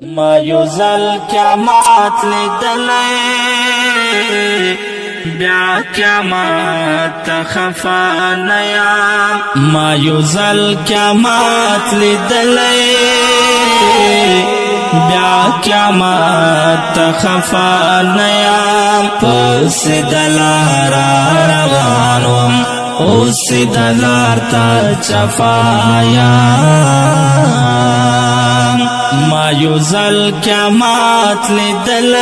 ما یوزل قیامت لیدلی بیا قیامت خفا نیم ما یوزل قیامت لیدلی بیا قیامت خفا نیم پس دلارا روانم اوس دلار تا چفایم ما یوزل قیامت لیدلی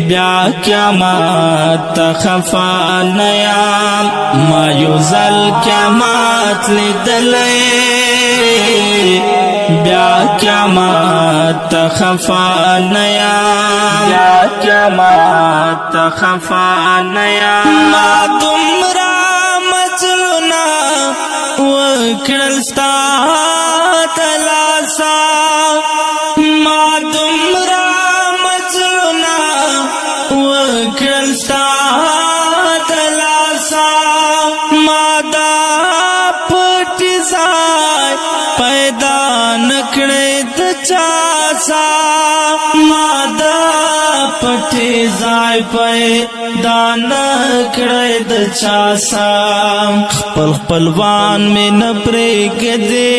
بیا قیامت خفا نیم ما یوزل قیامت لیدلی بیا قیامت خفا نیم بیا قیامت خفا نیم ما دمرا مجلونا وکړل ستا تلاسا ما دمرا مجلونا وکړل ستا تلاسا ما دا پټی ځای پیدا نکړې د چاسا ما دا پټی ځای پیدا نکړې د چاسا خپل خپلوان مې نه پرېږدي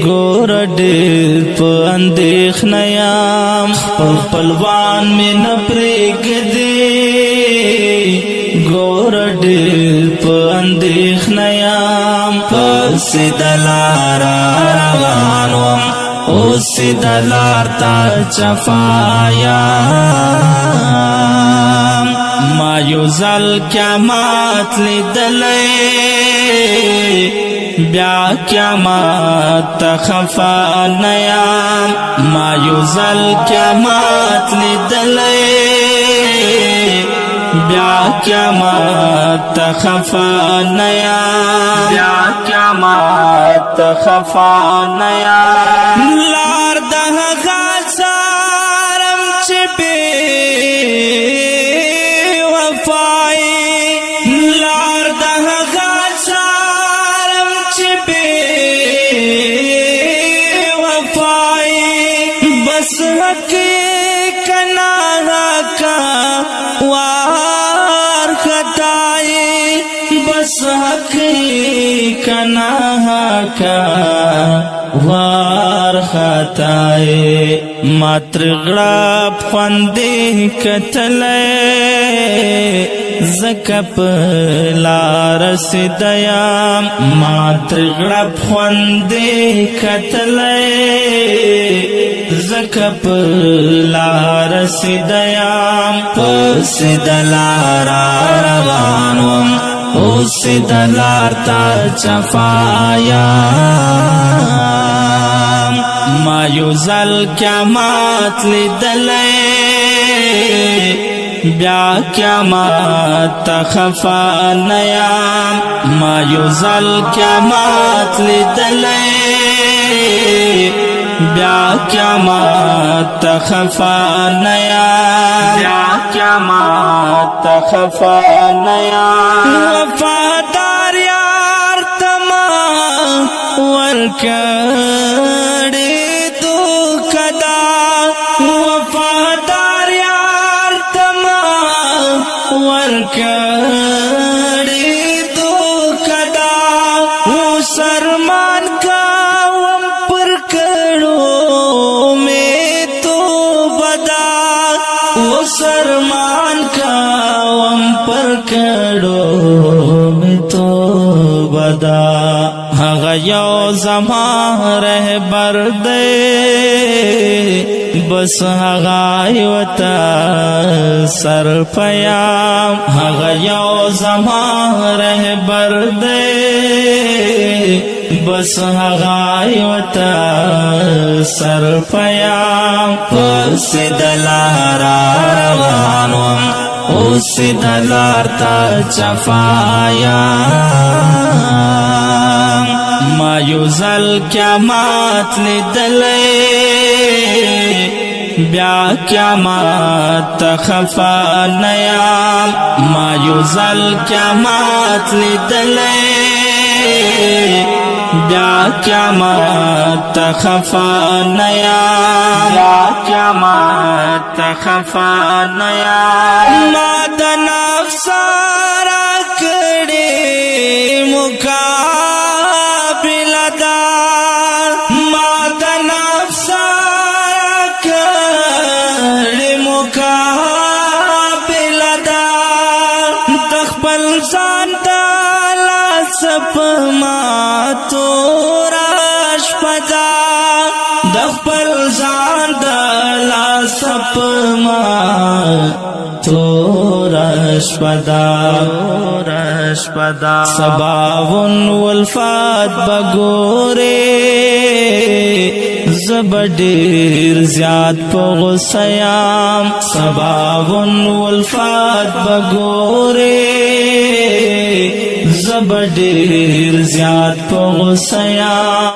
ګور ډېر په اندېښنه یم خپل خپلوان مې نه پرېږدي ګور ډېر په اندېښنه یم پسې د لاره روان وم اوس د لار ته چفا یم ما یوزل قیامت لیدلی بیا قیامت خفا نیم ما یوزل قیامت لیدلی بیا قیامت خفا نیم بیا قیامت خفا نیم لار د هغه څارم چې بې وفایي لار د هغه څارم چې بې وفایي بس حق کنا کا وار خطائی بس حق کنا کا وار خطائی ماتر غړپ خوندې کتلې زکپ لار سیدایم ماتر غړپ خوندې کتلې زکپ لار سیدایم پس دلارا روانم اوس دلار تا چفایم ما یوزل قیامت لیدلی بیا قیامت خفا نیم ما یوزل قیامت لیدلی بیا قیامت خفا نیم بیا قیامت خفا نیم وفادار یار تما ورکړې دوکدا وفادار یار تما ورکړې دوکدا و سرمان کا سرمان کا وم پر کړو می تو بدا هغه یو زما رهبر دی بس هغه یوتا سر پیام هغه یو زما رهبر دی بس هغه یوتا سر پیام پس دلارا روانم اوس دلار تا چفایم ما یوزل قیامت لیدلی بیا قیامت خفا نیم ما یوزل قیامت لیدلی بیا قیامت خفا نیام بیا قیامت خفا نیام ما د نفس را کړې مقابله دا ما د نفس را کړې مقابله دا د خپل ځان د لاس په ماتو راشپدا د خپل ځان د لاس په ماتو راشپدا سباون والفات بګوره زبډیر زیات په غسیام سباون والفات بګوره زبډیر زیات په غسیام